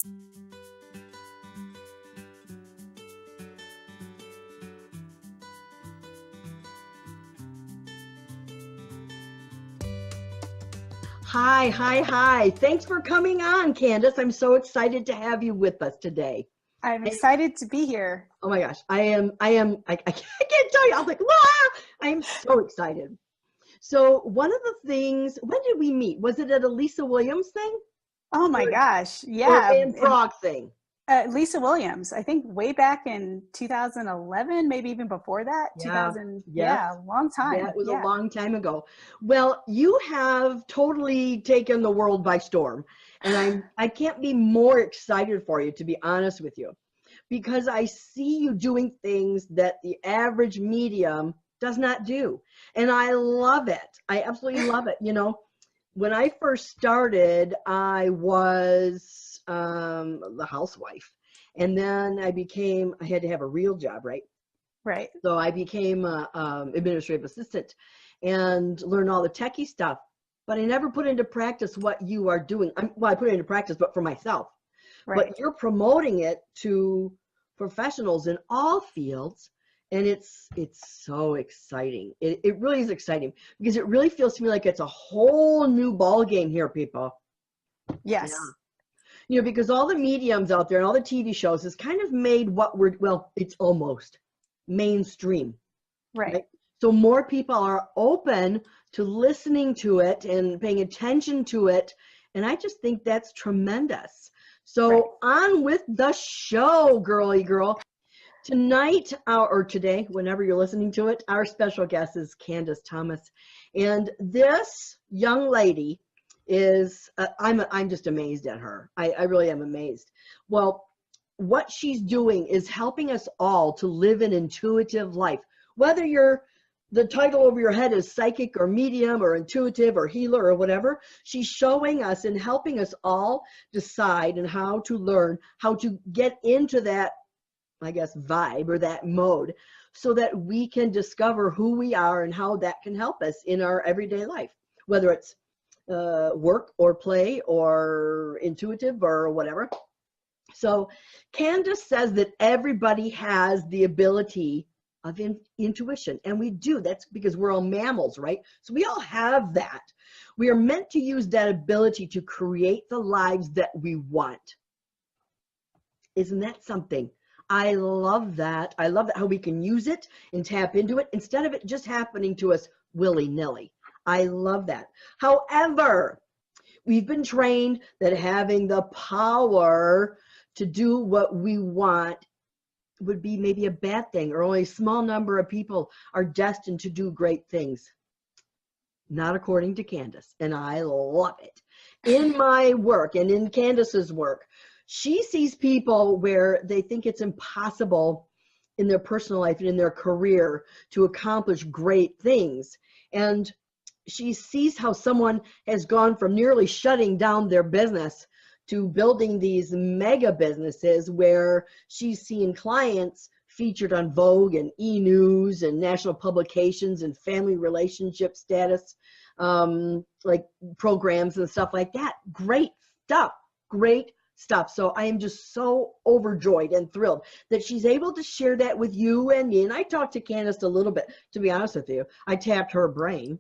Hi, hi, hi. Thanks for coming on, Candice. I'm so excited to have you with us today. I'm excited to be here. Oh my gosh, I can't tell you. I was like, wow, I am so excited. So one of the things, when did we meet? Was it at a Lisa Williams thing? Oh my gosh. Or Yeah. in Prague thing? Lisa Williams, I think way back in 2011, maybe even before that, Yeah, 2000. yes. Yeah, long Yeah, time. it was a Yeah. long time ago. Well, you have totally taken the world by storm. And I can't be more excited for you, to be honest with you, because I see you doing things that the average medium does not do. And I love it. I absolutely love it. You know, when I first started, I was the housewife. And then I had to have a real job, right? Right. So I became a administrative assistant and learned all the techie stuff. But I never put into practice what you are doing. Well, I put it into practice, but for myself. Right. But you're promoting it to professionals in all fields, and it's so exciting. It really is exciting because it really feels to me like it's a whole new ball game here, people. Yeah. Yes. You know, because all the mediums out there and all the TV shows has kind of made it's almost mainstream, Right. right? So more people are open to listening to it and paying attention to it. And I just think that's tremendous. So Right. on with the show, girly girl. Tonight, or today, whenever you're listening to it, our special guest is Candice Thomas. And this young lady is, I'm just amazed at her. I really am amazed. Well, what she's doing is helping us all to live an intuitive life. Whether the title over your head is psychic or medium or intuitive or healer or whatever, she's showing us and helping us all decide and how to learn how to get into that, I guess, vibe or that mode so that we can discover who we are and how that can help us in our everyday life, whether it's work or play or intuitive or whatever. So Candice says that everybody has the ability of intuition, and we do. That's because we're all mammals, right? So we all have that. We are meant to use that ability to create the lives that we want. Isn't that something? I love that. I love that how we can use it and tap into it instead of it just happening to us willy-nilly. I love that. However, we've been trained that having the power to do what we want would be maybe a bad thing, or only a small number of people are destined to do great things. Not according to Candice, and I love it. In my work and in Candice's work, she sees people where they think it's impossible in their personal life and in their career to accomplish great things. And she sees how someone has gone from nearly shutting down their business to building these mega businesses where she's seeing clients featured on Vogue and E! News and national publications and family relationship status, like programs and stuff like that. Great stuff, great stuff. So I am just so overjoyed and thrilled that she's able to share that with you and me. And I talked to Candice a little bit, to be honest with you. I tapped her brain.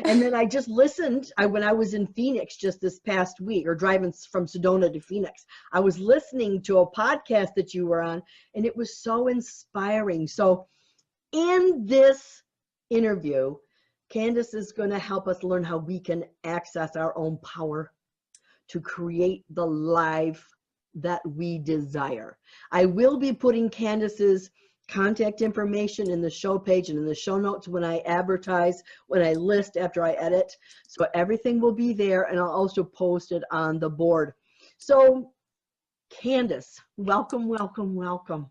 And then I just listened. When I was in Phoenix just this past week, or driving from Sedona to Phoenix, I was listening to a podcast that you were on, and it was so inspiring. So in this interview, Candice is going to help us learn how we can access our own power to create the life that we desire. I will be putting Candice's contact information in the show page and in the show notes when I advertise, when I list after I edit. So everything will be there, and I'll also post it on the board. So Candice, welcome, welcome, welcome.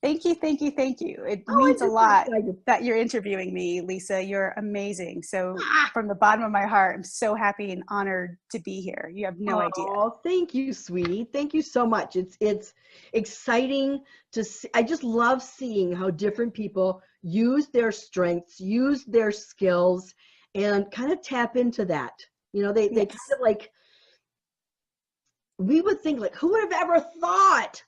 Thank you, thank you, thank you. It Oh, means a lot excited. that you're interviewing me, Lisa. You're amazing. So Ah, from the bottom of my heart, I'm so happy and honored to be here. You have no idea. Oh, thank you, sweetie. Thank you so much. It's exciting to see. I just love seeing how different people use their strengths, use their skills, and kind of tap into that. You know, they Yes. kind of like we would think like, who would have ever thought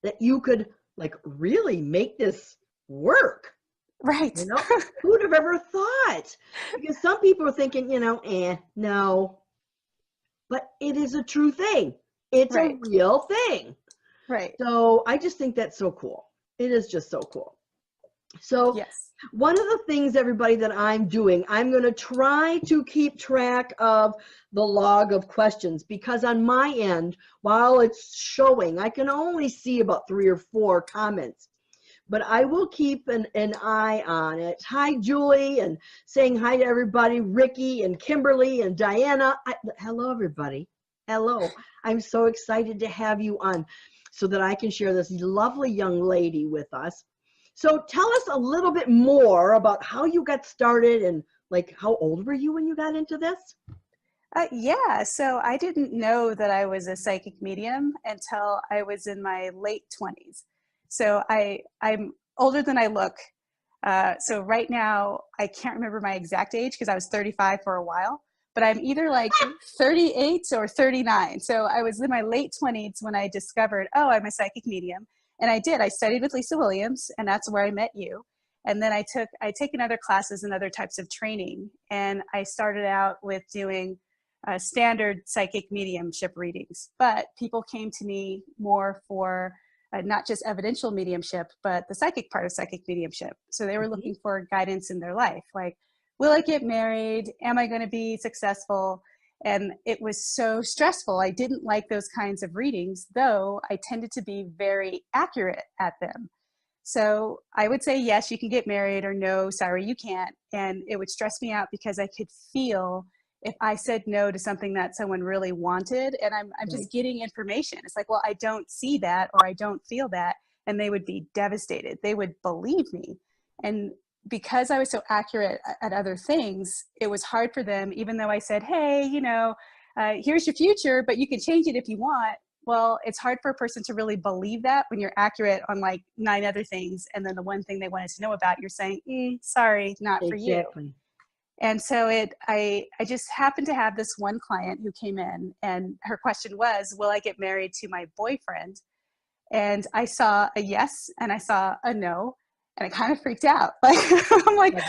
that you could like really make this work? Right. You know, who would have ever thought? Because some people are thinking, no, but it is a true thing. It's a Right. real thing. Right. So I just think that's so cool. It is just so cool. So Yes. one of the things, everybody, that I'm doing, I'm going to try to keep track of the log of questions, because on my end, while it's showing, I can only see about 3 or 4 comments. But I will keep an eye on it. Hi, Julie, and saying hi to everybody, Ricky and Kimberly and Diana. Hello, everybody. Hello. I'm so excited to have you on so that I can share this lovely young lady with us. So tell us a little bit more about how you got started, and like, how old were you when you got into this? Yeah, so I didn't know that I was a psychic medium until I was in my late 20s. So I'm older than I look. So right now, I can't remember my exact age because I was 35 for a while, but I'm either like 38 or 39. So I was in my late 20s when I discovered, oh, I'm a psychic medium. And I did. I studied with Lisa Williams, and that's where I met you. And then I'd taken other classes and other types of training. And I started out with doing standard psychic mediumship readings. But people came to me more for not just evidential mediumship, but the psychic part of psychic mediumship. So they were looking for guidance in their life, like, will I get married? Am I going to be successful? And it was so stressful. I didn't like those kinds of readings, though I tended to be very accurate at them. So I would say, yes, you can get married, or no, sorry, you can't. And it would stress me out because I could feel if I said no to something that someone really wanted, and I'm just getting information. It's like, well, I don't see that, or I don't feel that. And they would be devastated. They would believe me. And because I was so accurate at other things, it was hard for them, even though I said, hey, here's your future, but you can change it if you want. Well, it's hard for a person to really believe that when you're accurate on like 9 other things. And then the one thing they wanted to know about, you're saying, sorry, not for you. Exactly. And so I just happened to have this one client who came in, and her question was, will I get married to my boyfriend? And I saw a yes and I saw a no, and I kind of freaked out. Like, I'm like,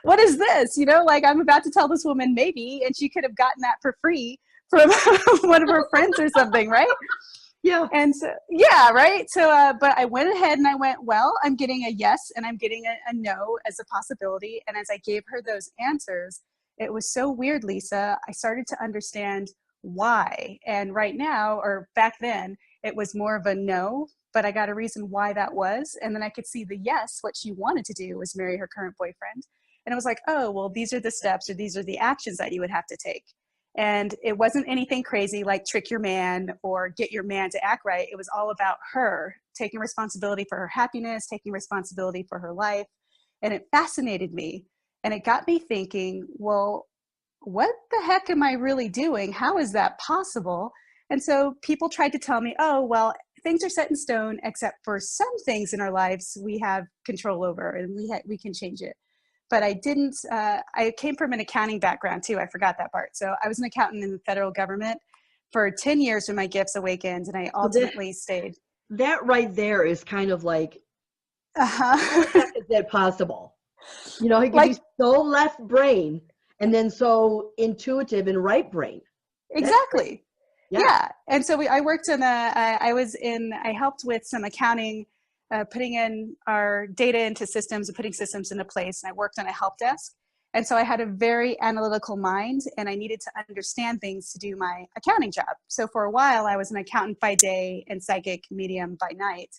what is this? Like, I'm about to tell this woman maybe, and she could have gotten that for free from one of her friends or something, right? Yeah. And so, yeah, right. So, but I went ahead and I went, well, I'm getting a yes and I'm getting a no as a possibility. And as I gave her those answers, it was so weird, Lisa. I started to understand why. And right now, or back then, it was more of a no, but I got a reason why that was. And then I could see the yes, what she wanted to do was marry her current boyfriend. And it was like, oh, well, these are the steps, or these are the actions that you would have to take. And it wasn't anything crazy like trick your man or get your man to act right. It was all about her taking responsibility for her happiness, taking responsibility for her life. And it fascinated me. And it got me thinking, well, what the heck am I really doing? How is that possible? And so people tried to tell me, oh, well, things are set in stone, except for some things in our lives we have control over, and we can change it. But I didn't, I came from an accounting background too. I forgot that part. So I was an accountant in the federal government for 10 years when my gifts awakened, and I ultimately stayed. That right there is kind of like, how the heck is that possible? He can be so left brain and then so intuitive and right brain. Exactly. Yeah. And so I worked in I helped with some accounting, putting in our data into systems and putting systems into place. And I worked on a help desk. And so I had a very analytical mind, and I needed to understand things to do my accounting job. So for a while, I was an accountant by day and psychic medium by night,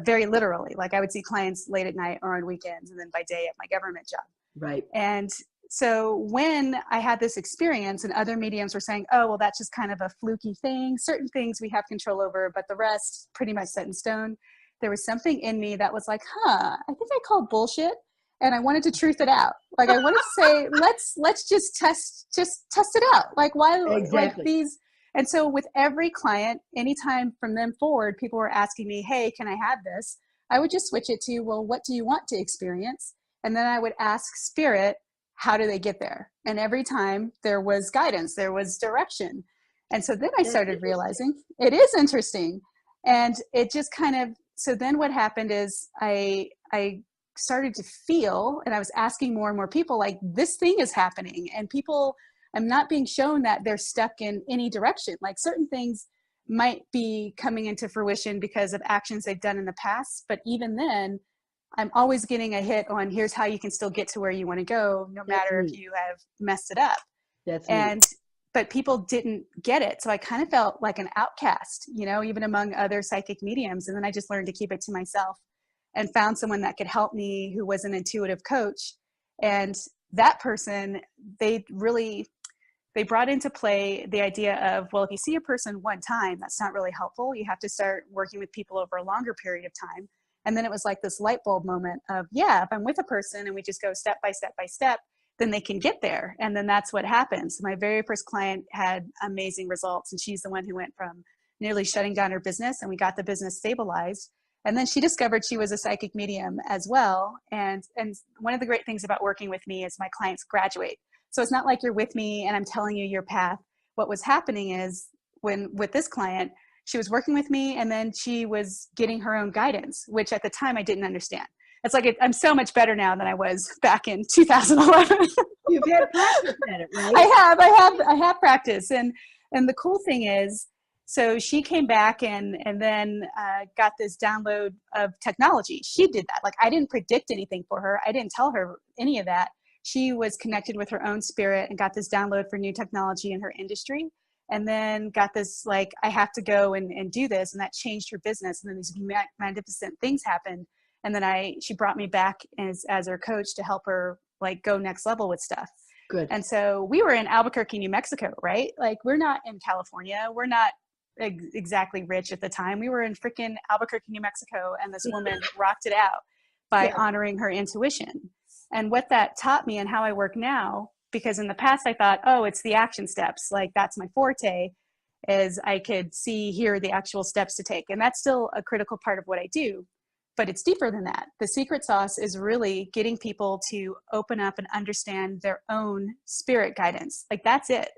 very literally. Like, I would see clients late at night or on weekends, and then by day at my government job. Right. And so when I had this experience and other mediums were saying, oh, well, that's just kind of a fluky thing. Certain things we have control over, but the rest pretty much set in stone. There was something in me that was like, I think I called bullshit. And I wanted to truth it out. Like, I wanted to say, let's just test it out. Like, why, like these. And so with every client, anytime from them forward, people were asking me, hey, can I have this? I would just switch it to, well, what do you want to experience? And then I would ask spirit, how do they get there? And every time there was guidance, there was direction. And so then I started realizing it is interesting. And it just kind of, so then what happened is I started to feel, and I was asking more and more people, like, this thing is happening, and people, I'm not being shown that they're stuck in any direction. Like, certain things might be coming into fruition because of actions they've done in the past, but even then, I'm always getting a hit on, here's how you can still get to where you want to go, no matter if you have messed it up. But people didn't get it. So I kind of felt like an outcast, you know, even among other psychic mediums. And then I just learned to keep it to myself and found someone that could help me, who was an intuitive coach. And that person, they brought into play the idea of, well, if you see a person one time, that's not really helpful. You have to start working with people over a longer period of time. And then it was like this light bulb moment of, yeah, if I'm with a person and we just go step by step by step, then they can get there. And then that's what happens. So my very first client had amazing results. And she's the one who went from nearly shutting down her business, and we got the business stabilized. And then she discovered she was a psychic medium as well. And one of the great things about working with me is my clients graduate. So it's not like you're with me and I'm telling you your path. What was happening is, with this client, she was working with me, and then she was getting her own guidance, which at the time I didn't understand. It's like, I'm so much better now than I was back in 2011. You've had practice at it, right? I have practice. And the cool thing is, so she came back and then got this download of technology. She did that. Like, I didn't predict anything for her. I didn't tell her any of that. She was connected with her own spirit and got this download for new technology in her industry. And then got this, like, I have to go and do this. And that changed her business. And then these magnificent things happened. And then she brought me back as her coach to help her, like, go next level with stuff. Good. And so we were in Albuquerque, New Mexico, right? Like, we're not in California. We're not exactly rich at the time. We were in freaking Albuquerque, New Mexico. And this woman rocked it out by honoring her intuition. And what that taught me and how I work now, because in the past I thought, oh, it's the action steps. Like, that's my forte, is I could see here the actual steps to take. And that's still a critical part of what I do. But it's deeper than that. The secret sauce is really getting people to open up and understand their own spirit guidance. Like, that's it.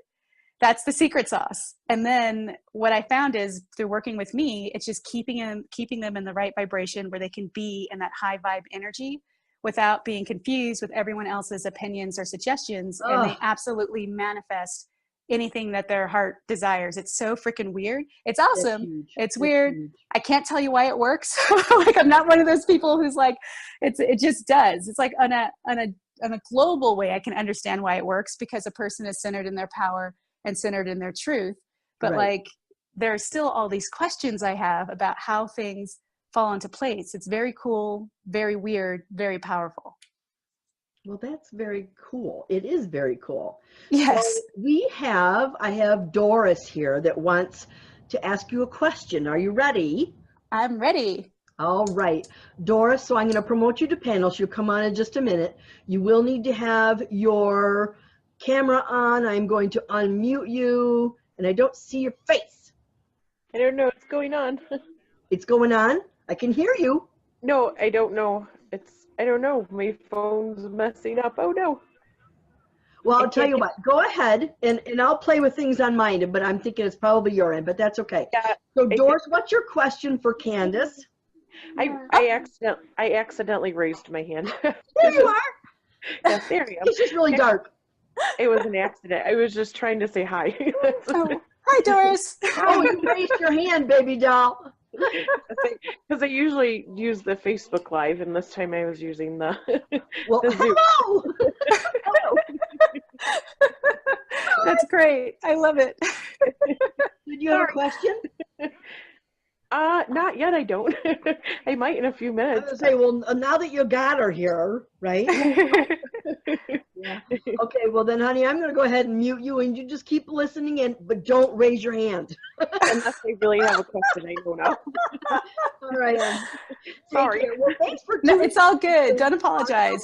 That's the secret sauce. And then what I found is, through working with me, it's just keeping them in the right vibration where they can be in that high vibe energy without being confused with everyone else's opinions or suggestions. And they absolutely manifest anything that their heart desires. It's so freaking weird. It's awesome. It's weird. Huge. I can't tell you why it works. Like, I'm not one of those people who's like, it just does. It's like on a global way, I can understand why it works, because a person is centered in their power and centered in their truth. But like, there are still all these questions I have about how things fall into place. It's very cool, very weird, very powerful. Well, that's very cool. It is very cool. Yes. So I have Doris here that wants to ask you a question. Are you ready? I'm ready. All right. Doris, so I'm going to promote you to panel. You'll come on in just a minute. You will need to have your camera on. I'm going to unmute you, and I don't see your face. I don't know what's going on. It's going on? I can hear you. No, I don't know. I don't know. My phone's messing up. Oh, no. Well, I'll tell you what. Go ahead, and I'll play with things on mine, but I'm thinking it's probably your end, but that's okay. Yeah, so, Doris, what's your question for Candice? I accidentally raised my hand. There you are. Yes, there you go. It's just really dark. It was an accident. I was just trying to say hi. Hi, Doris. Oh, you raised your hand, baby doll. Because I usually use the Facebook Live, and this time I was using the Well, the Zoom. Hello. That's great. I love it. Did you have a question? Not yet. I don't. I might in a few minutes. I was gonna say, well, now that you got her here, right? Yeah. Okay, well then, honey, I'm going to go ahead and mute you, and you just keep listening in, but don't raise your hand. Unless they really have a question, I don't know. All right. Sorry. Well, thanks for No, it's all good. Don't apologize.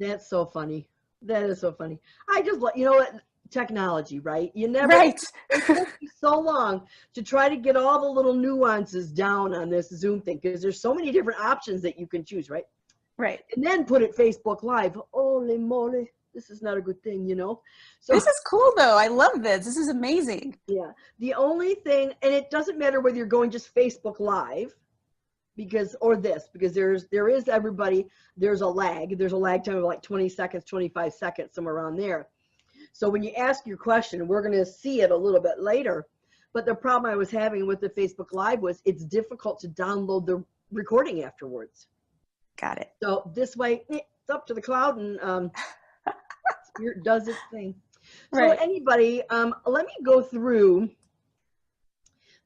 That's so funny. That is so funny. I just, you know what? Technology, right? You never. Right. It took me so long to try to get all the little nuances down on this Zoom thing, because there's so many different options that you can choose, right? Right. And then put it Facebook Live. Holy moly. this is not a good thing, you know? So This is cool though. I love this. This is amazing. yeah, the only thing, and it doesn't matter whether you're going just Facebook Live, because there is everybody, there's a lag time of like 20 seconds, 25 seconds, somewhere around there. So when you ask your question, we're going to see it a little bit later, but the problem I was having with the Facebook Live was it's difficult to download the recording afterwards. Got it. So this way it's up to the cloud, and Spirit does its thing. So Right. anybody, let me go through.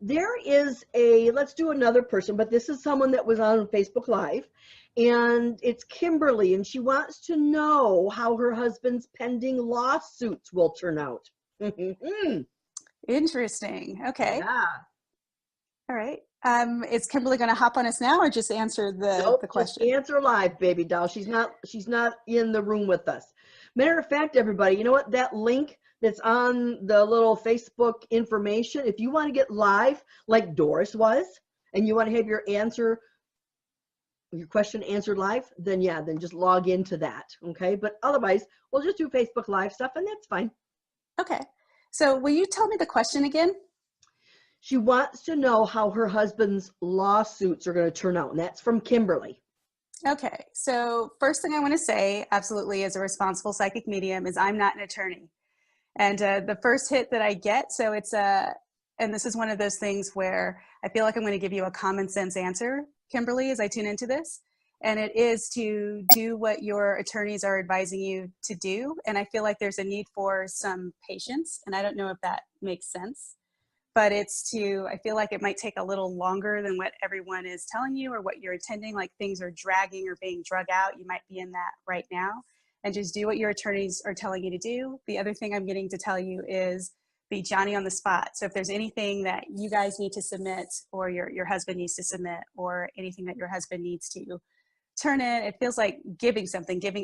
There is let's do another person, but this is someone that was on Facebook Live, and it's Kimberly, and she wants to know how her husband's pending lawsuits will turn out. Interesting. Okay. Yeah. All right. Is Kimberly going to hop on us now, or just answer the question? Just answer live, baby doll. She's not in the room with us. Matter of fact, everybody, you know what? That link that's on the little Facebook information, if you want to get live like Doris was, and you want to have your question answered live, then just log into that, okay? But otherwise, we'll just do Facebook Live stuff, and that's fine. Okay. So will you tell me the question again? She wants to know how her husband's lawsuits are going to turn out, and that's from Kimberly. Okay. So first thing I want to say, absolutely, as a responsible psychic medium, is I'm not an attorney. And the first hit that I get, so it's and this is one of those things where I feel like I'm going to give you a common sense answer, Kimberly, as I tune into this. And it is to do what your attorneys are advising you to do. And I feel like there's a need for some patience. And I don't know if that makes sense, but I feel like it might take a little longer than what everyone is telling you or what you're intending, like things are dragging or being drug out. You might be in that right now. And just do what your attorneys are telling you to do. The other thing I'm getting to tell you is be Johnny on the spot. So if there's anything that you guys need to submit, or your husband needs to submit, or anything that your husband needs to turn in, it feels like giving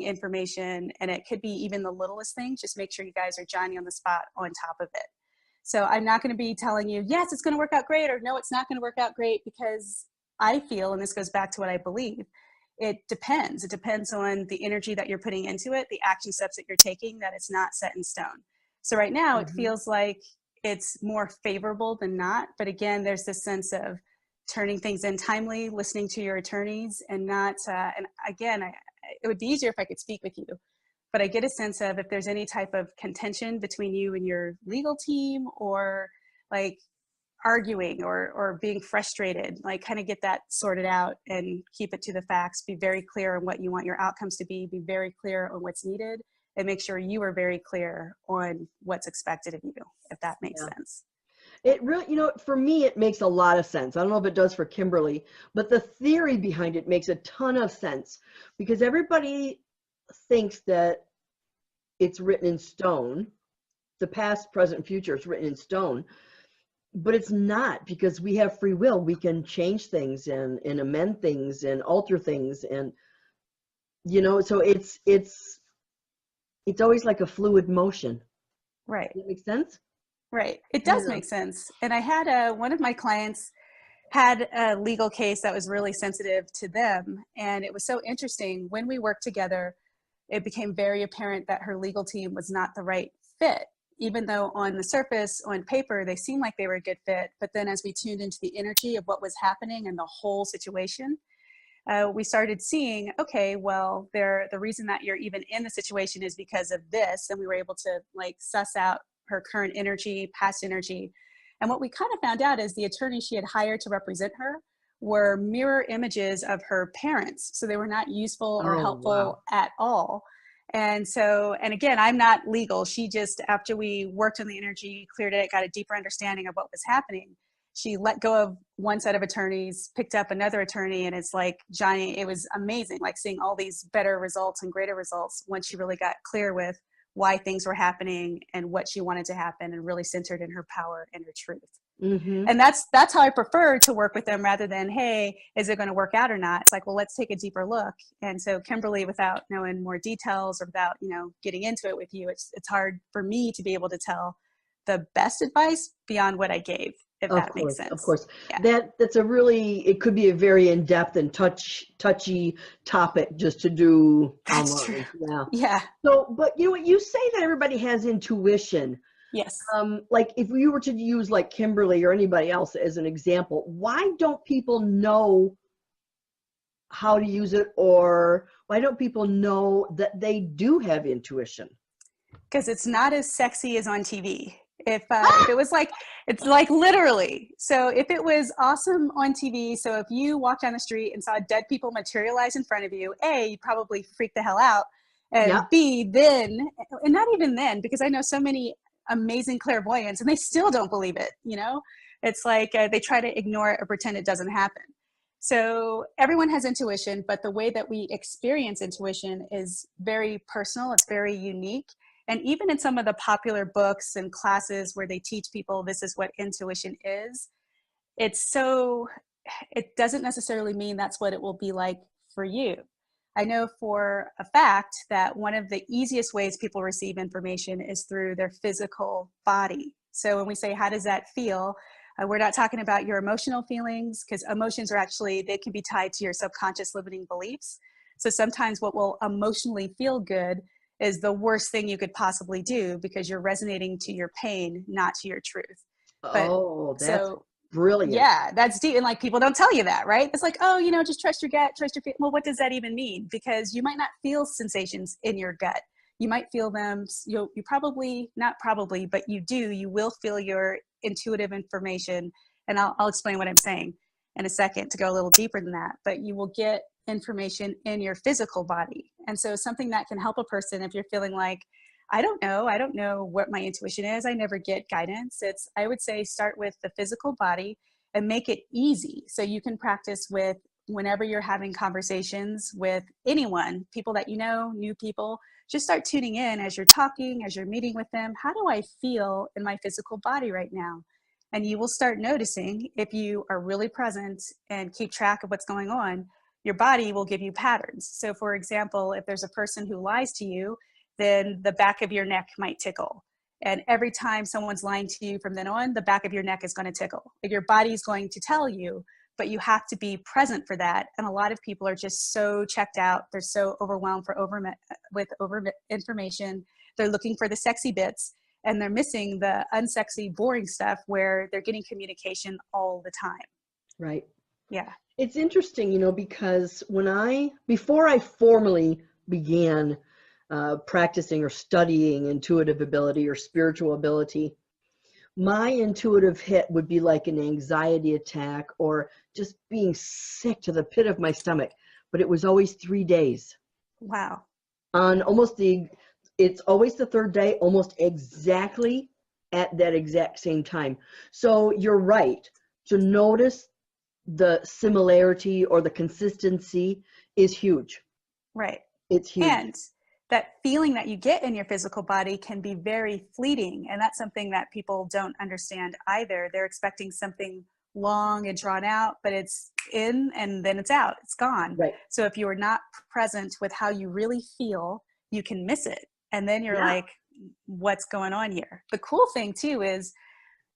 information, and it could be even the littlest thing. Just make sure you guys are Johnny on the spot on top of it. So I'm not going to be telling you, yes, it's going to work out great, or no, it's not going to work out great, because I feel, and this goes back to what I believe, it depends. It depends on the energy that you're putting into it, the action steps that you're taking, that it's not set in stone. So right now it feels like it's more favorable than not. But again, there's this sense of turning things in timely, listening to your attorneys, and not, and again, it would be easier if I could speak with you, but I get a sense of if there's any type of contention between you and your legal team, or like arguing or being frustrated, like kind of get that sorted out and keep it to the facts. Be very clear on what you want your outcomes to be very clear on what's needed, and make sure you are very clear on what's expected of you, if that makes sense. It really, for me, it makes a lot of sense. I don't know if it does for Kimberly, but the theory behind it makes a ton of sense, because everybody thinks that it's written in stone. The past, present, future is written in stone. But it's not, because we have free will. We can change things and amend things and alter things, and so it's always like a fluid motion. Right. Does that make sense? Right. It does make sense. And I had one of my clients had a legal case that was really sensitive to them, and it was so interesting. When we worked together, it became very apparent that her legal team was not the right fit. Even though on the surface, on paper, they seemed like they were a good fit. But then as we tuned into the energy of what was happening and the whole situation, we started seeing, okay, well, the reason that you're even in the situation is because of this. And we were able to like suss out her current energy, past energy. And what we kind of found out is the attorney she had hired to represent her were mirror images of her parents. So they were not useful or helpful at all. And so, and again, I'm not legal. She just, after we worked on the energy, cleared it, got a deeper understanding of what was happening, she let go of one set of attorneys, picked up another attorney, and it's like, Johnny, it was amazing, like seeing all these better results and greater results once she really got clear with why things were happening and what she wanted to happen, and really centered in her power and her truth. And that's how I prefer to work with them, rather than, hey, is it going to work out or not? It's like, well, let's take a deeper look. And so Kimberly, without knowing more details or without, getting into it with you, it's hard for me to be able to tell the best advice beyond what I gave. if Of that makes course, sense. of course. Yeah. That's a really, it could be a very in-depth and touchy topic just to do That's true. online. Yeah. Yeah. So, but you know what, you say that everybody has intuition. Yes. Like if we were to use like Kimberly or anybody else as an example, why don't people know how to use it, or why don't people know that they do have intuition? Because it's not as sexy as on TV. If it was like, it's like literally. So if it was awesome on TV, so if you walked down the street and saw dead people materialize in front of you, A, you'd probably freak the hell out. Yeah. And B, then, and not even then, because I know so many amazing clairvoyants and they still don't believe it, you know? It's like they try to ignore it or pretend it doesn't happen. So everyone has intuition, but the way that we experience intuition is very personal. It's very unique. And even in some of the popular books and classes where they teach people this is what intuition is, it doesn't necessarily mean that's what it will be like for you. I know for a fact that one of the easiest ways people receive information is through their physical body. So when we say, how does that feel? We're not talking about your emotional feelings, because emotions are actually, they can be tied to your subconscious limiting beliefs. So sometimes what will emotionally feel good is the worst thing you could possibly do because you're resonating to your pain, not to your truth. But Oh, that's so brilliant. yeah, that's deep. And like people don't tell you that, right? It's like, oh, just trust your gut, trust your feet. Well, what does that even mean? Because you might not feel sensations in your gut. You might feel them. You probably, not probably, but you will feel your intuitive information. And I'll explain what I'm saying in a second to go a little deeper than that. But you will get information in your physical body. And so something that can help a person if you're feeling like, I don't know what my intuition is. I never get guidance. I would say start with the physical body and make it easy. So you can practice with whenever you're having conversations with anyone, people that you know, new people, just start tuning in as you're talking, as you're meeting with them. How do I feel in my physical body right now? And you will start noticing, if you are really present and keep track of what's going on, your body will give you patterns. So for example, if there's a person who lies to you, then the back of your neck might tickle. And every time someone's lying to you from then on, the back of your neck is going to tickle. Your body's going to tell you, but you have to be present for that. And a lot of people are just so checked out. They're so overwhelmed with information. They're looking for the sexy bits and they're missing the unsexy, boring stuff where they're getting communication all the time. Right. Yeah. It's interesting, because before I formally began practicing or studying intuitive ability or spiritual ability, my intuitive hit would be like an anxiety attack or just being sick to the pit of my stomach. But it was always 3 days. Wow. It's always the third day, almost exactly at that exact same time. So you're right. To notice the similarity or the consistency is huge. Right. It's huge. And that feeling that you get in your physical body can be very fleeting. And that's something that people don't understand either. They're expecting something long and drawn out, but it's in and then it's out. It's gone. Right. So if you are not present with how you really feel, you can miss it. And then you're like, what's going on here? The cool thing too is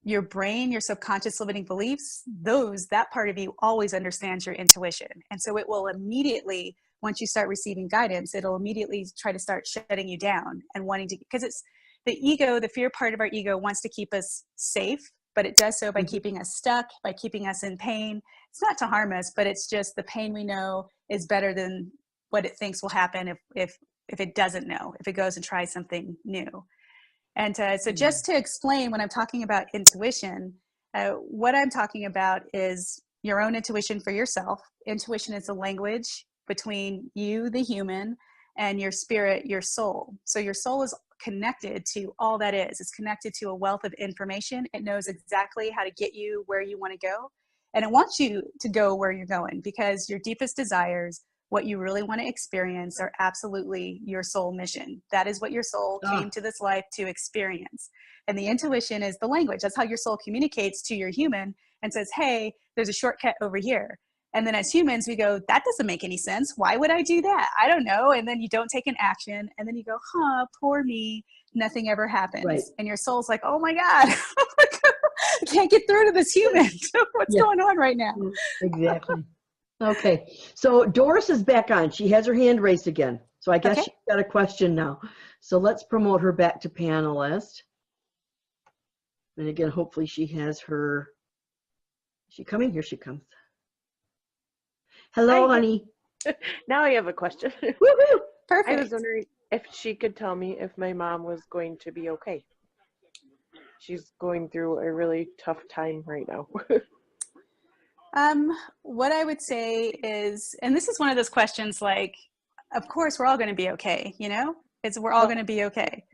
your brain, your subconscious limiting beliefs, that part of you always understands your intuition. And so it will immediately, once you start receiving guidance, it'll immediately try to start shutting you down and wanting to, because it's the ego, the fear part of our ego wants to keep us safe, but it does so by keeping us stuck, by keeping us in pain. It's not to harm us, but it's just the pain we know is better than what it thinks will happen if it doesn't know, if it goes and tries something new. And so just to explain, when I'm talking about intuition, what I'm talking about is your own intuition for yourself. Intuition is a language between you, the human, and your spirit, your soul. So your soul is connected to all that is. It's connected to a wealth of information. It knows exactly how to get you where you want to go. And it wants you to go where you're going because your deepest desires, what you really want to experience, are absolutely your soul mission. That is what your soul came to this life to experience. And the intuition is the language. That's how your soul communicates to your human and says, hey, there's a shortcut over here. And then as humans, we go, that doesn't make any sense. Why would I do that? I don't know. And then you don't take an action. And then you go, poor me. Nothing ever happens. Right. And your soul's like, oh my God, can't get through to this human. What's going on right now? Exactly. Okay. So Doris is back on. She has her hand raised again. So I guess she's got a question now. So let's promote her back to panelist. And again, hopefully she has her. Is she coming? Here she comes. Hello, honey. Now I have a question. Woohoo! Perfect. I was wondering if she could tell me if my mom was going to be okay. She's going through a really tough time right now. What I would say is, and this is one of those questions like, of course we're all going to be okay, you know? We're all going to be okay.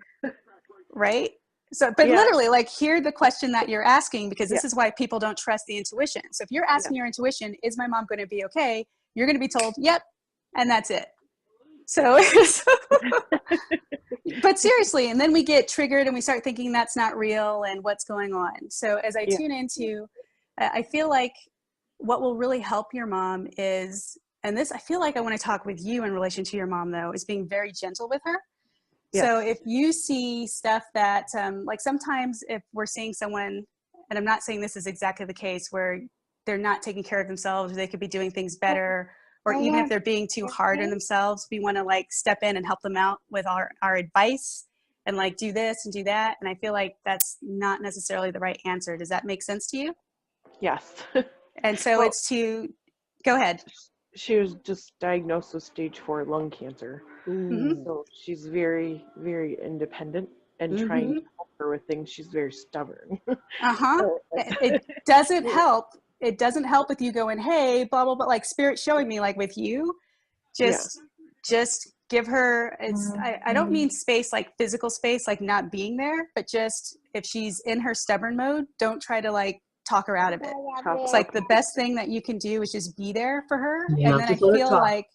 Right? So, but literally, like, hear the question that you're asking, because this is why people don't trust the intuition. So if you're asking your intuition, is my mom going to be okay? You're going to be told, yep, and that's it. So, but seriously, and then we get triggered and we start thinking that's not real and what's going on. So as I tune into, I feel like what will really help your mom is, and this, I feel like I want to talk with you in relation to your mom though, is being very gentle with her. Yes. So if you see stuff that, like sometimes if we're seeing someone, and I'm not saying this is exactly the case, where they're not taking care of themselves, they could be doing things better, or even if they're being too hard on themselves, we want to like step in and help them out with our advice and like do this and do that. And I feel like that's not necessarily the right answer. Does that make sense to you? Yes. And so it's to, go ahead. She was just diagnosed with stage 4 lung cancer. Mm-hmm. So she's very, very independent and trying to help her with things. She's very stubborn. It doesn't help. It doesn't help with you going, hey, blah, blah, blah, like spirit showing me, like with you, just give her, I don't mean space, like physical space, like not being there, but just if she's in her stubborn mode, don't try to like talk her out of it. It's like the best thing that you can do is just be there for her. Yeah, and then I feel like,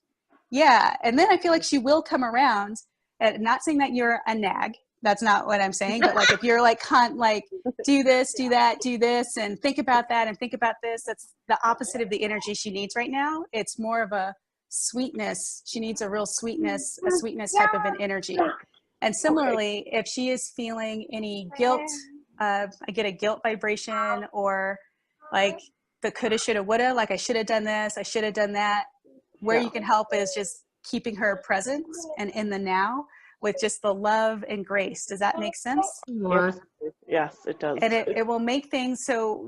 and then I feel like she will come around. And not saying that you're a nag. That's not what I'm saying. But like, if you're like, do this, do that, do this, and think about that, and think about this, that's the opposite of the energy she needs right now. It's more of a sweetness. She needs a real sweetness, a sweetness type of an energy. And similarly, if she is feeling any guilt, I get a guilt vibration, or like the coulda, shoulda, woulda, like I should have done this, I should have done that. Where you can help is just keeping her present and in the now with just the love and grace. Does that make sense? Yes, it does. And it will make things so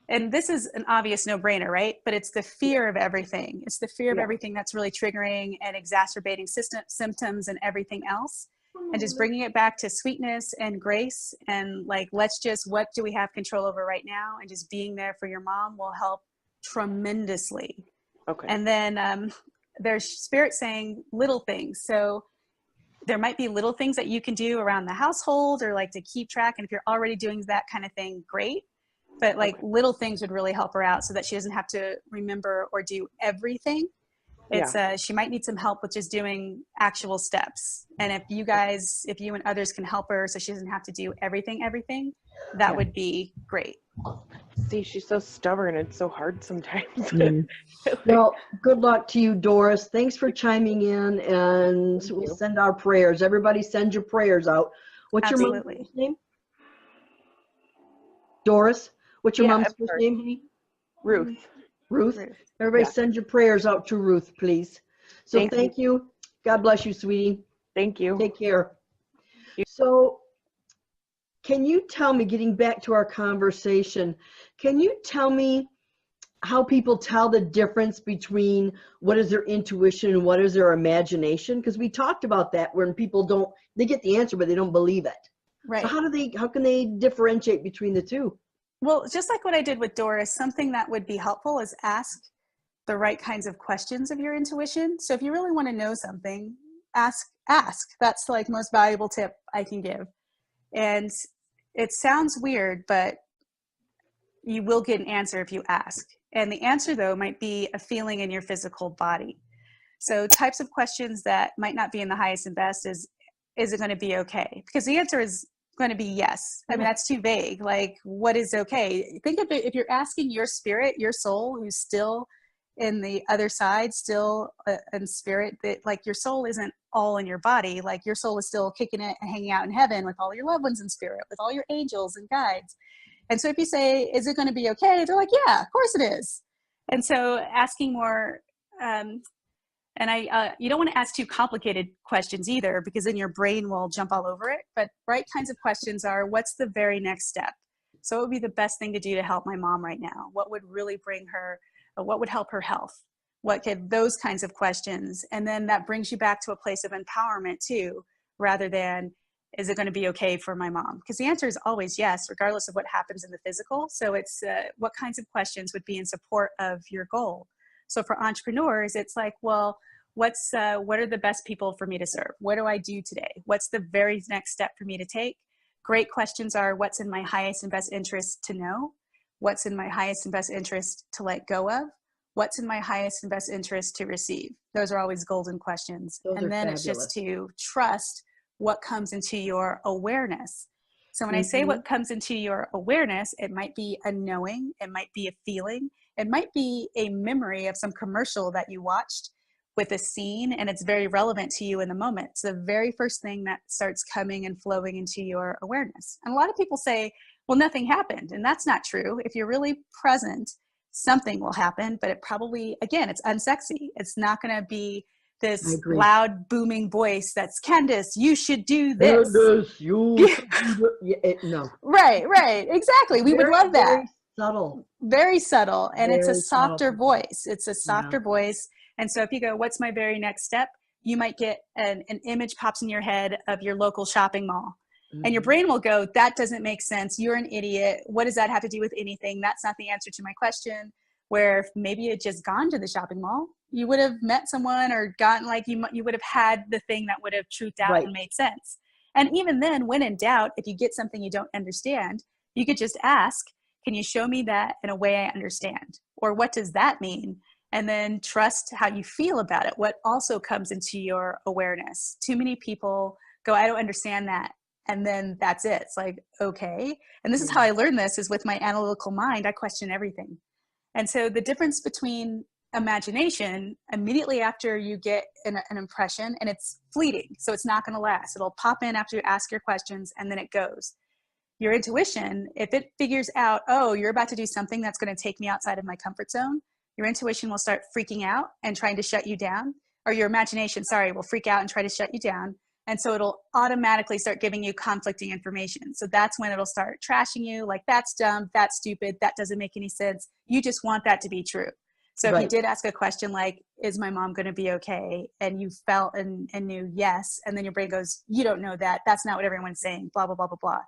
and this is an obvious no-brainer, right? But it's the fear of everything. It's the fear of everything that's really triggering and exacerbating symptoms and everything else. And just bringing it back to sweetness and grace, and like, what do we have control over right now? And just being there for your mom will help tremendously. Okay. And then there's spirit saying little things. So there might be little things that you can do around the household, or like to keep track. And if you're already doing that kind of thing, great. But like little things would really help her out, so that she doesn't have to remember or do everything. She might need some help with just doing actual steps. And if you and others can help her so she doesn't have to do everything, that would be great. See, she's so stubborn. It's so hard sometimes. Well, good luck to you, Doris. Thanks for chiming in, and we'll send our prayers. Everybody send your prayers out. What's your mom's first name? Doris? What's your mom's first name, honey? Ruth. Ruth. Everybody send your prayers out to Ruth, please. So thank you. God bless you, sweetie. Thank you. Take care. So can you tell me, getting back to our conversation, can you tell me how people tell the difference between what is their intuition and what is their imagination? Because we talked about that, when people they get the answer, but they don't believe it. Right. So how can they differentiate between the two? Well, just like what I did with Doris, something that would be helpful is ask the right kinds of questions of your intuition. So if you really want to know something, ask. That's like most valuable tip I can give. And it sounds weird, but you will get an answer if you ask. And the answer, though, might be a feeling in your physical body. So types of questions that might not be in the highest and best is it going to be okay? Because the answer is going to be yes. I mean, that's too vague. Like, what is okay? Think of it, if you're asking your spirit, your soul, who's still in the other side, still in spirit, that like your soul isn't all in your body. Like your soul is still kicking it and hanging out in heaven with all your loved ones in spirit, with all your angels and guides. And so if you say, is it going to be okay? They're like, yeah, of course it is. And so asking more, you don't want to ask too complicated questions either, because then your brain will jump all over it. But right kinds of questions are, what's the very next step? So what would be the best thing to do to help my mom right now? What would really bring her, what would help her health? What could, those kinds of questions. And then that brings you back to a place of empowerment too, rather than, is it going to be okay for my mom? Because the answer is always yes, regardless of what happens in the physical. So it's what kinds of questions would be in support of your goal? So for entrepreneurs, it's like, well, what are the best people for me to serve? What do I do today? What's the very next step for me to take? Great questions are, what's in my highest and best interest to know? What's in my highest and best interest to let go of? What's in my highest and best interest to receive? Those are always golden questions. Those and then fabulous. It's just to trust what comes into your awareness. So when I say what comes into your awareness, it might be a knowing, it might be a feeling, it might be a memory of some commercial that you watched with a scene and it's very relevant to you in the moment. It's the very first thing that starts coming and flowing into your awareness. And a lot of people say, well, nothing happened. And that's not true. If you're really present, something will happen, but it probably, again, it's unsexy. It's not going to be this loud booming voice that's, Candice, you should do this. Candice, you should do no. Right, exactly. We would love that. Very subtle. Very subtle. And Very it's a softer subtle. voice. It's a softer voice. And so if you go, what's my very next step? You might get an image pops in your head of your local shopping mall. And your brain will go, that doesn't make sense. You're an idiot. What does that have to do with anything? That's not the answer to my question. Where if maybe you had just gone to the shopping mall, you would have met someone or gotten like, you would have had the thing that would have truthed out and made sense. And even then, when in doubt, if you get something you don't understand, you could just ask, can you show me that in a way I understand? Or what does that mean? And then trust how you feel about it. What also comes into your awareness. Too many people go, I don't understand that. And then that's it. It's like, okay. And this is how I learned this, is with my analytical mind, I question everything. And so the difference between imagination, immediately after you get an impression, and it's fleeting, so it's not going to last. It'll pop in after you ask your questions and then it goes. Your intuition, if it figures out, oh, you're about to do something that's going to take me outside of my comfort zone, your intuition will start freaking out and trying to shut you down, or your imagination, will freak out and try to shut you down. And so it'll automatically start giving you conflicting information. So that's when it'll start trashing you, like, that's dumb, that's stupid, that doesn't make any sense. You just want that to be true. So if you did ask a question like, is my mom going to be okay? And you felt and knew yes. And then your brain goes, you don't know that. That's not what everyone's saying, blah, blah, blah, blah, blah.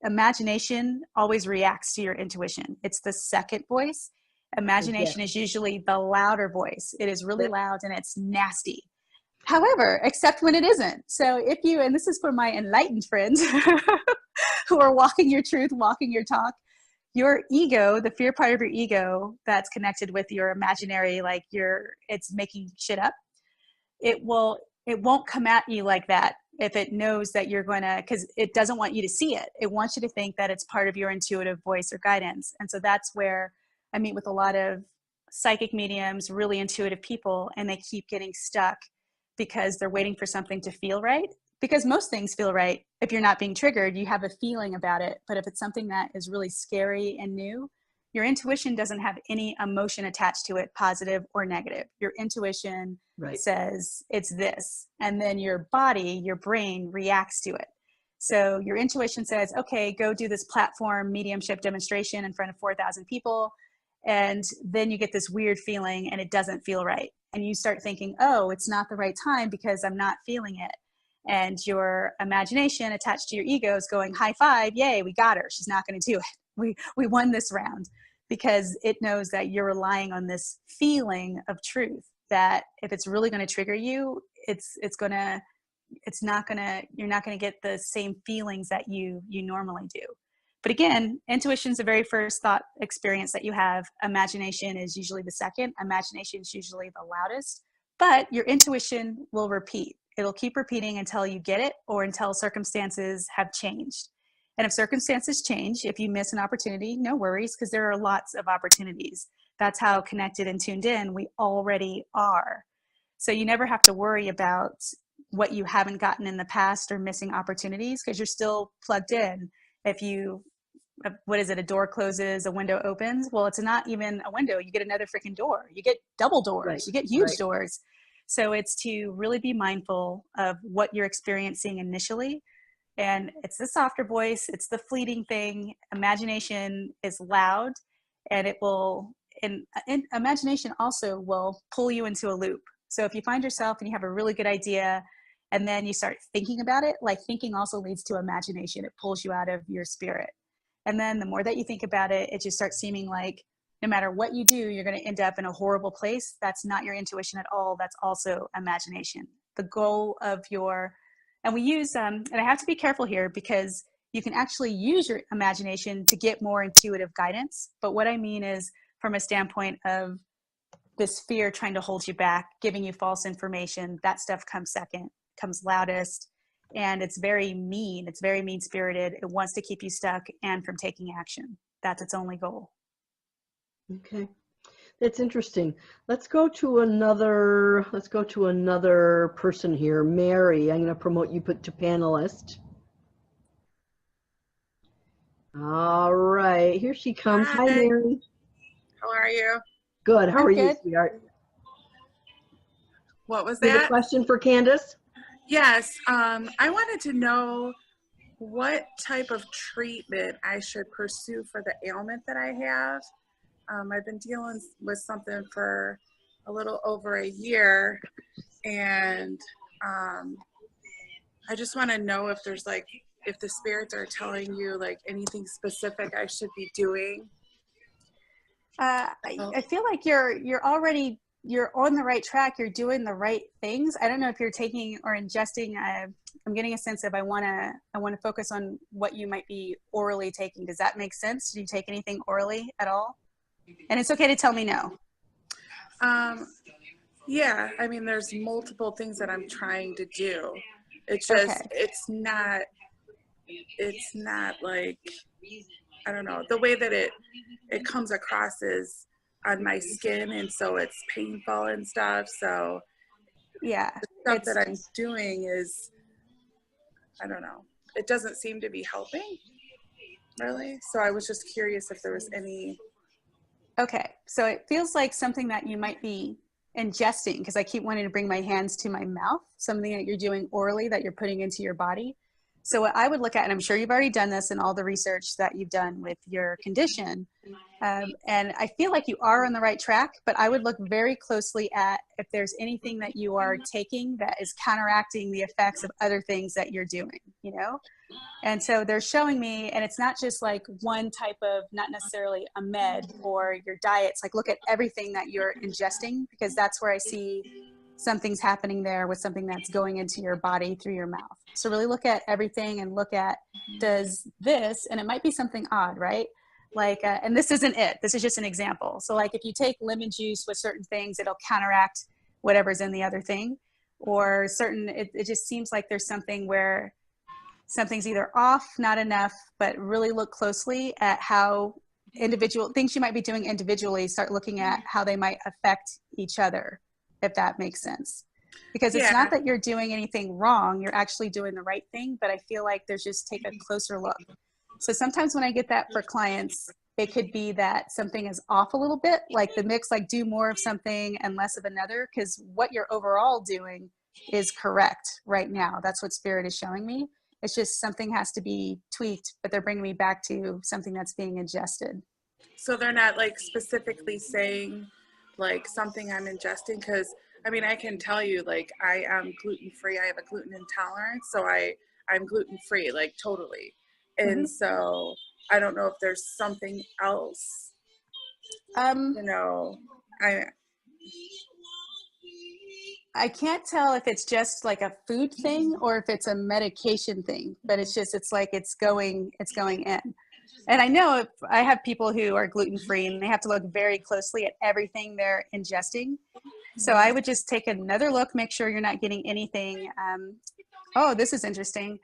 Imagination always reacts to your intuition. It's the second voice. Imagination is usually the louder voice. It is really loud and it's nasty. However, except when it isn't. So if you, and this is for my enlightened friends who are walking your truth, walking your talk, your ego, the fear part of your ego that's connected with your imaginary, like it's making shit up. It won't come at you like that if it knows that you're going to, because it doesn't want you to see it. It wants you to think that it's part of your intuitive voice or guidance. And so that's where I meet with a lot of psychic mediums, really intuitive people, and they keep getting stuck because they're waiting for something to feel right. Because most things feel right. If you're not being triggered, you have a feeling about it. But if it's something that is really scary and new, your intuition doesn't have any emotion attached to it, positive or negative. Your intuition says it's this. And then your body, your brain reacts to it. So your intuition says, okay, go do this platform mediumship demonstration in front of 4,000 people. And then you get this weird feeling and it doesn't feel right. And you start thinking, oh, it's not the right time because I'm not feeling it. And your imagination attached to your ego is going, high five, yay, we got her. She's not going to do it. We won this round, because it knows that you're relying on this feeling of truth, that if it's really going to trigger you, you're not going to get the same feelings that you normally do. But again, intuition is the very first thought experience that you have. Imagination is usually the second. Imagination is usually the loudest, but your intuition will repeat. It'll keep repeating until you get it or until circumstances have changed. And if circumstances change, if you miss an opportunity, no worries, because there are lots of opportunities. That's how connected and tuned in we already are. So you never have to worry about what you haven't gotten in the past or missing opportunities, because you're still plugged in. If you, what is it, a door closes, a window opens? Well, it's not even a window. You get another freaking door. You get double doors. Right. You get huge Right. doors. So it's to really be mindful of what you're experiencing initially. And it's the softer voice. It's the fleeting thing. Imagination is loud, and it will, and imagination also will pull you into a loop. So if you find yourself and you have a really good idea, and then you start thinking about it, like thinking also leads to imagination. It pulls you out of your spirit. And then the more that you think about it, it just starts seeming like no matter what you do, you're going to end up in a horrible place. That's not your intuition at all. That's also imagination. The goal of your, and we use, and I have to be careful here because you can actually use your imagination to get more intuitive guidance. But what I mean is from a standpoint of this fear trying to hold you back, giving you false information, that stuff comes second, comes loudest. And it's very mean. It's very mean-spirited. It wants to keep you stuck and from taking action. That's its only goal. Okay. That's interesting. Let's go to another person here. Mary, I'm going to promote you to panelist. All right. Here she comes. Hi, Mary. How are you? Good. How I'm are you, good. sweetheart? What was You have a that? question for Candice? Yes. I wanted to know what type of treatment I should pursue for the ailment that I have. I've been dealing with something for a little over a year, and I just want to know if there's like, if the spirits are telling you like anything specific I should be doing. I feel like you're on the right track. You're doing the right things. I don't know if you're taking or ingesting. I'm getting a sense of I want to focus on what you might be orally taking. Does that make sense? Do you take anything orally at all? And it's okay to tell me no. Yeah, I mean, there's multiple things that I'm trying to do. It's just, Okay. it's not like, I don't know, the way that it comes across is on my skin, and so it's painful and stuff. So Yeah, the stuff that I'm doing is, I don't know, it doesn't seem to be helping really. So I was just curious if there was any. Okay, so it feels like something that you might be ingesting, because I keep wanting to bring my hands to my mouth, something that you're doing orally that you're putting into your body. So what I would look at, and I'm sure you've already done this in all the research that you've done with your condition, and I feel like you are on the right track, but I would look very closely at if there's anything that you are taking that is counteracting the effects of other things that you're doing, you know? And so they're showing me, and it's not just like one type of, not necessarily a med or your diets, like look at everything that you're ingesting, because that's where I see something's happening there with something that's going into your body through your mouth. So really look at everything and look at, does this, and it might be something odd, right? Like, and this isn't it, this is just an example. So like if you take lemon juice with certain things, it'll counteract whatever's in the other thing, or certain, it just seems like there's something where something's either off, not enough, but really look closely at how individual things you might be doing individually, start looking at how they might affect each other, if that makes sense. Because it's not that you're doing anything wrong, you're actually doing the right thing, but I feel like there's just take a closer look. So sometimes when I get that for clients, it could be that something is off a little bit, like the mix, like do more of something and less of another, because what you're overall doing is correct right now. That's what Spirit is showing me. It's just something has to be tweaked, but they're bringing me back to something that's being ingested. So they're not like specifically saying like something I'm ingesting, because I mean, I can tell you like I am gluten-free. I have a gluten intolerance, so I'm gluten-free, like totally. And so I don't know if there's something else, you know, I can't tell if it's just like a food thing or if it's a medication thing, but it's just, it's like it's going in. And I know if I have people who are gluten-free and they have to look very closely at everything they're ingesting. So I would just take another look, make sure you're not getting anything. Oh, this is interesting.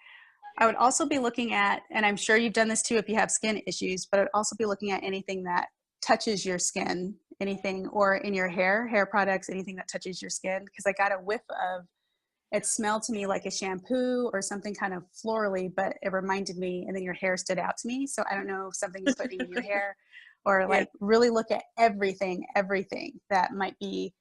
I would also be looking at, and I'm sure you've done this too if you have skin issues, but I would also be looking at anything that touches your skin, anything, or in your hair products, anything that touches your skin. Because I got a whiff of, it smelled to me like a shampoo or something kind of florally, but it reminded me, and then your hair stood out to me. So I don't know if something is putting in your hair, or like really look at everything that might be.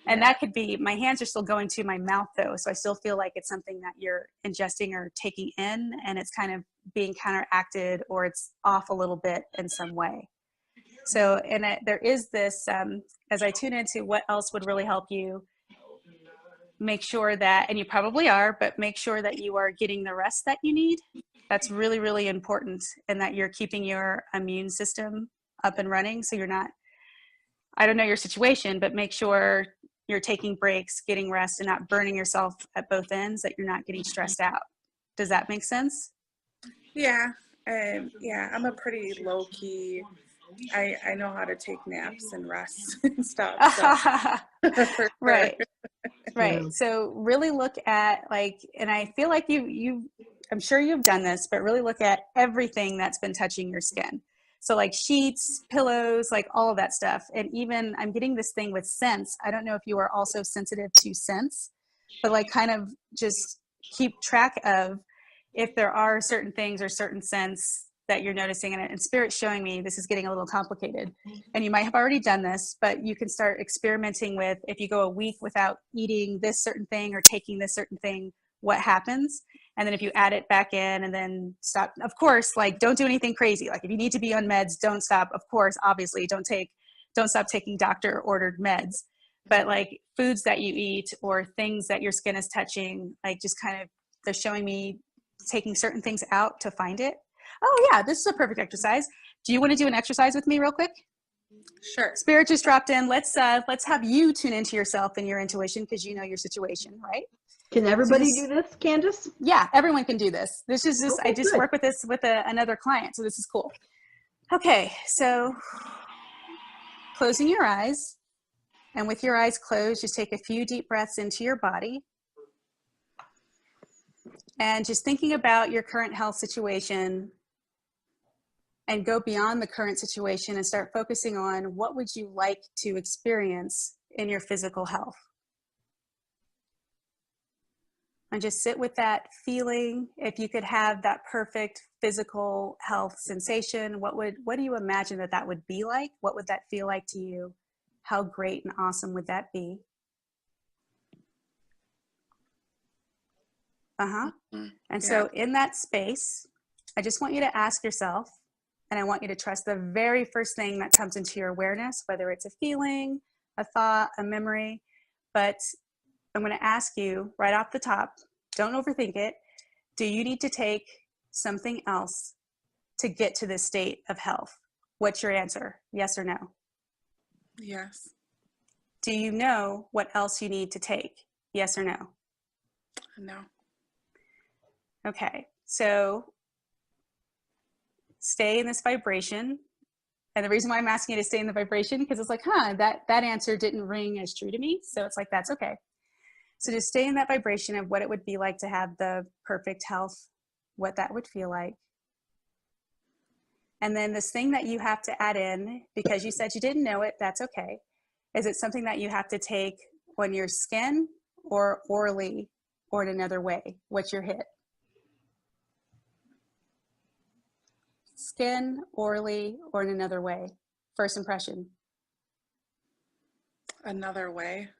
And that could be, my hands are still going to my mouth though. So I still feel like it's something that you're ingesting or taking in, and it's kind of being counteracted, or it's off a little bit in some way. So, and there is this, as I tune into what else would really help you, make sure that, and you probably are, but make sure that you are getting the rest that you need. That's really, really important, and that you're keeping your immune system up and running. So you're not, I don't know your situation, but make sure you're taking breaks, getting rest, and not burning yourself at both ends, that you're not getting stressed out. Does that make sense? Yeah. Yeah, I'm a pretty low key. I know how to take naps and rest and stuff. So. For Right. sure. Right. So really look at, like, and I feel like I'm sure you've done this, but really look at everything that's been touching your skin. So like sheets, pillows, like all of that stuff. And even I'm getting this thing with scents. I don't know if you are also sensitive to scents, but like kind of just keep track of if there are certain things or certain scents that you're noticing, and Spirit's showing me this is getting a little complicated. And you might have already done this, but you can start experimenting with, if you go a week without eating this certain thing or taking this certain thing, what happens? And then if you add it back in and then stop, of course, like don't do anything crazy. Like if you need to be on meds, don't stop. Of course, obviously, don't stop taking doctor ordered meds. But like foods that you eat or things that your skin is touching, like just kind of, they're showing me taking certain things out to find it. Oh yeah, this is a perfect exercise. Do you want to do an exercise with me real quick? Sure. Spirit just dropped in. Let's have you tune into yourself and your intuition, because you know your situation, right? Can everybody do this, Candice? Yeah, everyone can do this. This is just, Okay, I just good. work with this with another client, so this is cool. Okay, so closing your eyes, and with your eyes closed, just take a few deep breaths into your body. And just thinking about your current health situation, and go beyond the current situation and start focusing on what would you like to experience in your physical health. And just sit with that feeling. If you could have that perfect physical health sensation, what do you imagine that would be like? What would that feel like to you? How great and awesome would that be? And so in that space, I just want you to ask yourself, and I want you to trust the very first thing that comes into your awareness, whether it's a feeling, a thought, a memory. But I'm going to ask you right off the top, don't overthink it. Do you need to take something else to get to this state of health? What's your answer? Yes or no? Yes. Do you know what else you need to take? Yes or no? No. Okay, so stay in this vibration. And the reason why I'm asking you to stay in the vibration, because it's like, that answer didn't ring as true to me. So it's like, that's okay. So just stay in that vibration of what it would be like to have the perfect health, what that would feel like. And then this thing that you have to add in, because you said you didn't know it, that's okay. Is it something that you have to take on your skin or orally or in another way? What's your hit? Skin, orally, or in another way? First impression. Another way.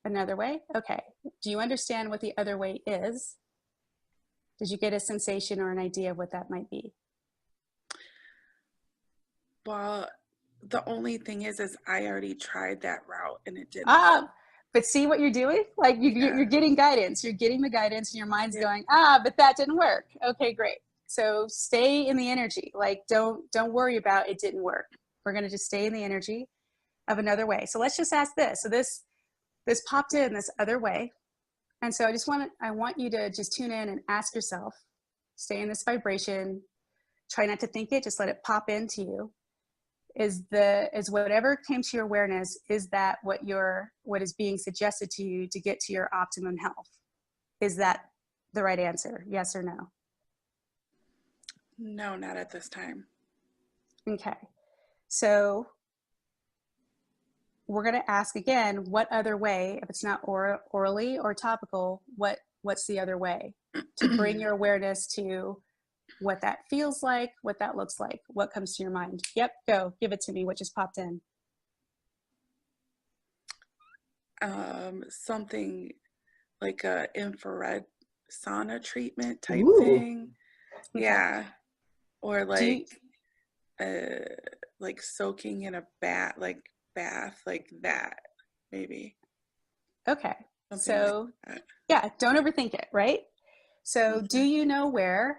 Another way? Okay. Do you understand what the other way is? Did you get a sensation or an idea of what that might be? Well, the only thing is I already tried that route and it didn't. But see what you're doing? Like you're getting guidance. You're getting the guidance and your mind's going, but that didn't work. Okay, great. So stay in the energy. Like don't worry about it didn't work. We're going to just stay in the energy of another way. So let's just ask this. So this popped in this other way. And so I want you to just tune in and ask yourself, stay in this vibration, try not to think it, just let it pop into you. Is whatever came to your awareness, is that what is being suggested to you to get to your optimum health? Is that the right answer? Yes or no? No, not at this time. Okay. So we're going to ask again, what other way, if it's not orally or topical, what's the other way to bring your awareness to what that feels like, what that looks like, what comes to your mind? Yep, go, give it to me, what just popped in. Something like a infrared sauna treatment type Ooh. thing. Okay. Yeah. Or like soaking in a bath like that, maybe. Okay. Something So like that. yeah, don't overthink it, right? So do you know where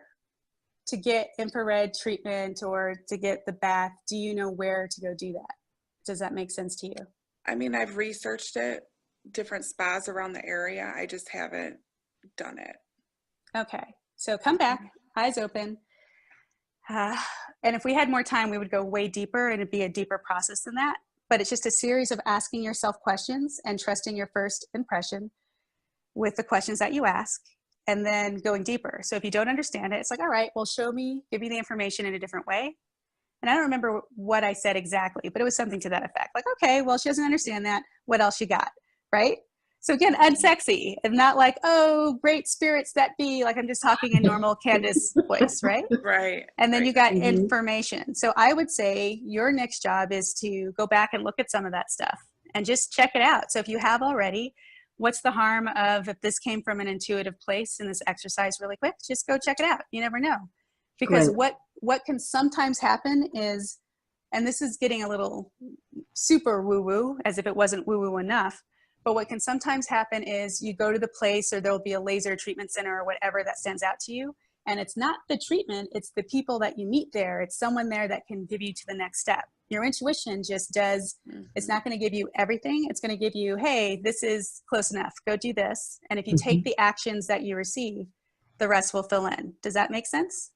to get infrared treatment or to get the bath? Do you know where to go do that? Does that make sense to you? I mean, I've researched it, different spas around the area. I just haven't done it. Okay. So come back, eyes open. And if we had more time, we would go way deeper and it'd be a deeper process than that. But it's just a series of asking yourself questions and trusting your first impression with the questions that you ask and then going deeper. So if you don't understand it, it's like, all right, well, show me, give me the information in a different way. And I don't remember what I said exactly, but it was something to that effect. Like, okay, well, she doesn't understand that. What else you got? Right? So again, unsexy and not like, oh, great spirits that be, like I'm just talking in normal Candice voice, right? Right. And then right. you got Mhm. information. So I would say your next job is to go back and look at some of that stuff and just check it out. So if you have already, what's the harm of, if this came from an intuitive place in this exercise really quick, just go check it out. You never know. Because Right. what can sometimes happen is, and this is getting a little super woo-woo, as if it wasn't woo-woo enough, but what can sometimes happen is you go to the place or there'll be a laser treatment center or whatever that stands out to you. And it's not the treatment, it's the people that you meet there. It's someone there that can give you to the next step. Your intuition just does, it's not going to give you everything. It's going to give you, hey, this is close enough. Go do this. And if you take Mhm. the actions that you receive, the rest will fill in. Does that make sense?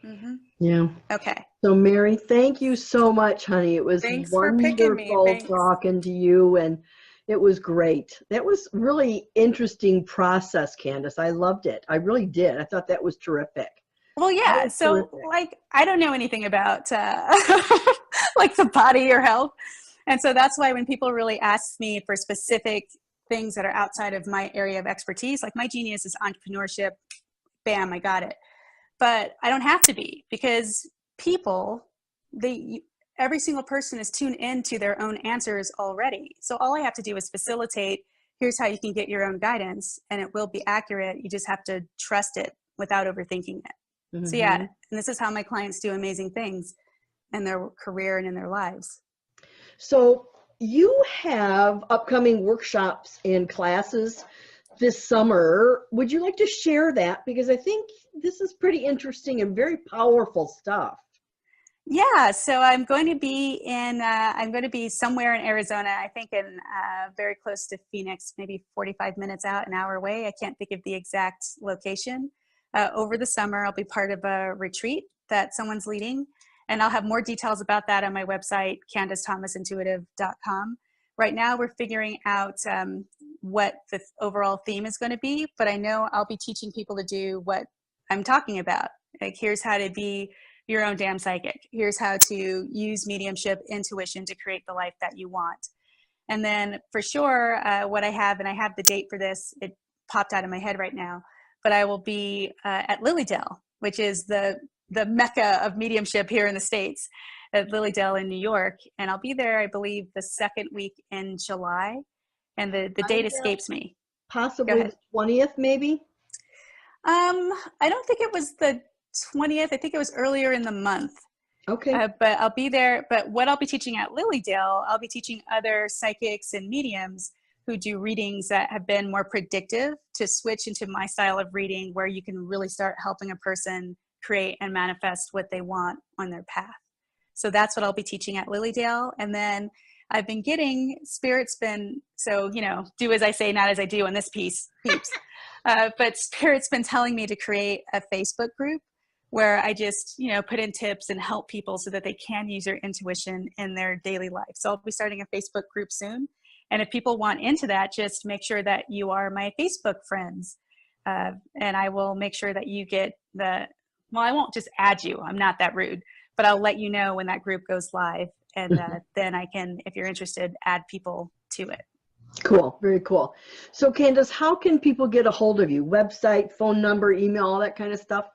Mm-hmm. Yeah. Okay. So Mary, thank you so much, honey. It was Thanks for picking me. wonderful Thanks. talking to you, and it was great. That was really interesting process, Candice. I loved it. I really did. I thought that was terrific. Well, That yeah. was So terrific. like, I don't know anything about like the body or health. And so that's why when people really ask me for specific things that are outside of my area of expertise, like my genius is entrepreneurship, bam, I got it. But I don't have to be, because people, every single person is tuned into their own answers already. So all I have to do is facilitate, here's how you can get your own guidance, and it will be accurate. You just have to trust it without overthinking it. So yeah, Mhm. and this is how my clients do amazing things in their career and in their lives. So you have upcoming workshops and classes this summer. Would you like to share that? Because I think this is pretty interesting and very powerful stuff. Yeah, so I'm going to be somewhere in Arizona, I think in very close to Phoenix, maybe 45 minutes out, an hour away. I can't think of the exact location. Over the summer, I'll be part of a retreat that someone's leading, and I'll have more details about that on my website, CandiceThomasIntuitive.com. Right now, we're figuring out what the overall theme is going to be, but I know I'll be teaching people to do what I'm talking about. Like, here's how to be your own damn psychic. Here's how to use mediumship, intuition to create the life that you want. And then for sure, what I have, and I have the date for this, it popped out of my head right now, but I will be at Lilydale, which is the mecca of mediumship here in the States, at Lilydale in New York. And I'll be there, I believe, the second week in July. And the date escapes me. Go Possibly ahead. the 20th, maybe? I don't think it was the 20th. I think it was earlier in the month. Okay. But I'll be there. But what I'll be teaching at Lilydale, I'll be teaching other psychics and mediums who do readings that have been more predictive to switch into my style of reading, where you can really start helping a person create and manifest what they want on their path. So that's what I'll be teaching at Lilydale. And then I've been getting, Spirit's been, so, do as I say, not as I do on this piece, peeps. But Spirit's been telling me to create a Facebook group where I just, put in tips and help people so that they can use their intuition in their daily life. So I'll be starting a Facebook group soon. And if people want into that, just make sure that you are my Facebook friends. And I will make sure that you get well, I won't just add you. I'm not that rude, but I'll let you know when that group goes live. And then I can, if you're interested, add people to it. Cool. Very cool. So Candice, how can people get a hold of you? Website, phone number, email, all that kind of stuff?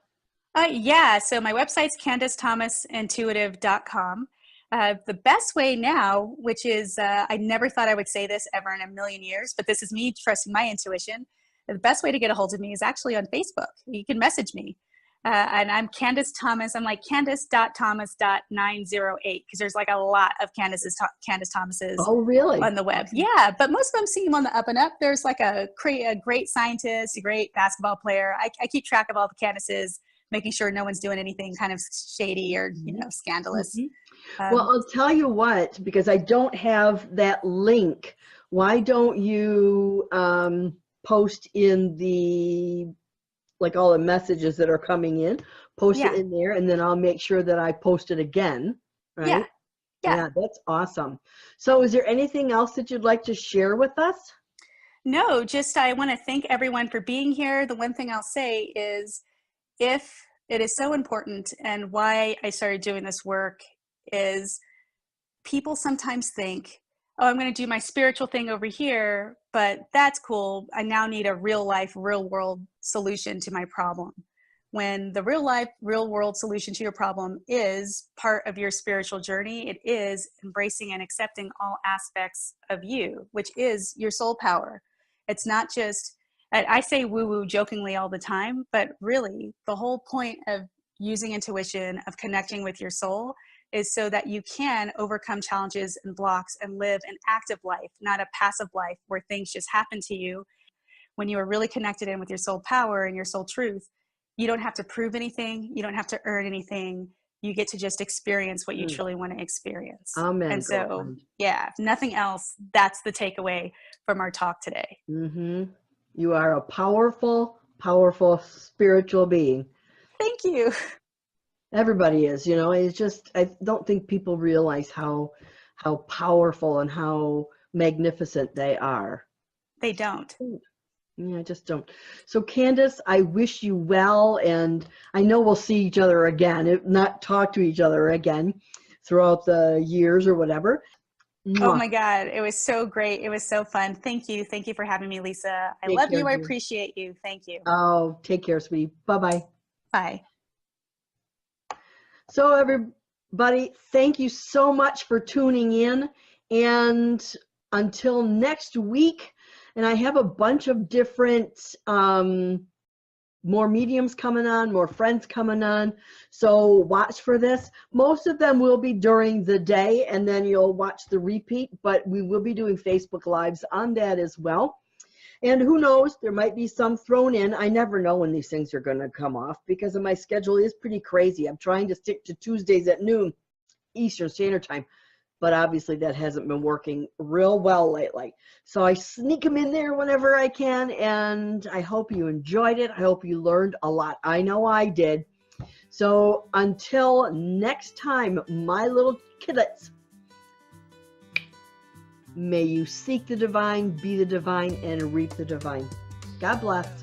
Yeah, so my website's CandiceThomasintuitive.com. The best way now, which is, I never thought I would say this ever in a million years, but this is me trusting my intuition. The best way to get a hold of me is actually on Facebook. You can message me. And I'm Candice Thomas. I'm like Candice.Thomas.908 because there's like a lot of Candice Thomases Oh, really? on the web. Yeah, but most of them seem on the up and up. There's like a great scientist, a great basketball player. I keep track of all the Candices, making sure no one's doing anything kind of shady or, scandalous. Well, I'll tell you what, because I don't have that link. Why don't you post in the, like all the messages that are coming in, post it in there, and then I'll make sure that I post it again, right? Yeah, that's awesome. So is there anything else that you'd like to share with us? No, just I want to thank everyone for being here. The one thing I'll say is, if it is so important, and why I started doing this work is people sometimes think, oh, I'm going to do my spiritual thing over here, but that's cool. I now need a real life, real world solution to my problem. When the real life, real world solution to your problem is part of your spiritual journey, it is embracing and accepting all aspects of you, which is your soul power. It's not just, I say woo-woo jokingly all the time, but really the whole point of using intuition, of connecting with your soul, is so that you can overcome challenges and blocks and live an active life, not a passive life where things just happen to you. When you are really connected in with your soul power and your soul truth, you don't have to prove anything. You don't have to earn anything. You get to just experience what you truly want to experience. Amen. And so, yeah, if nothing else, that's the takeaway from our talk today. Mm-hmm. You are a powerful, powerful spiritual being. Thank you. Everybody is, it's just, I don't think people realize how powerful and how magnificent they are. They don't. Yeah, I just don't. So Candice, I wish you well, and I know we'll see each other again, if not talk to each other again throughout the years or whatever. Oh my God, it was so great. It was so fun. Thank you. Thank you for having me, Lisa. I love you. I appreciate you. Thank you. Oh, take care, sweetie. Bye-bye. Bye. So everybody, thank you so much for tuning in. And until next week, and I have a bunch of different more mediums coming on, more friends coming on. So watch for this. Most of them will be during the day, and then you'll watch the repeat, but we will be doing Facebook Lives on that as well. And who knows, there might be some thrown in. I never know when these things are going to come off because my schedule is pretty crazy. I'm trying to stick to Tuesdays at noon Eastern Standard Time, but obviously that hasn't been working real well lately. So I sneak them in there whenever I can, and I hope you enjoyed it. I hope you learned a lot. I know I did. So until next time, my little kidlets, may you seek the divine, be the divine, and reap the divine. God bless.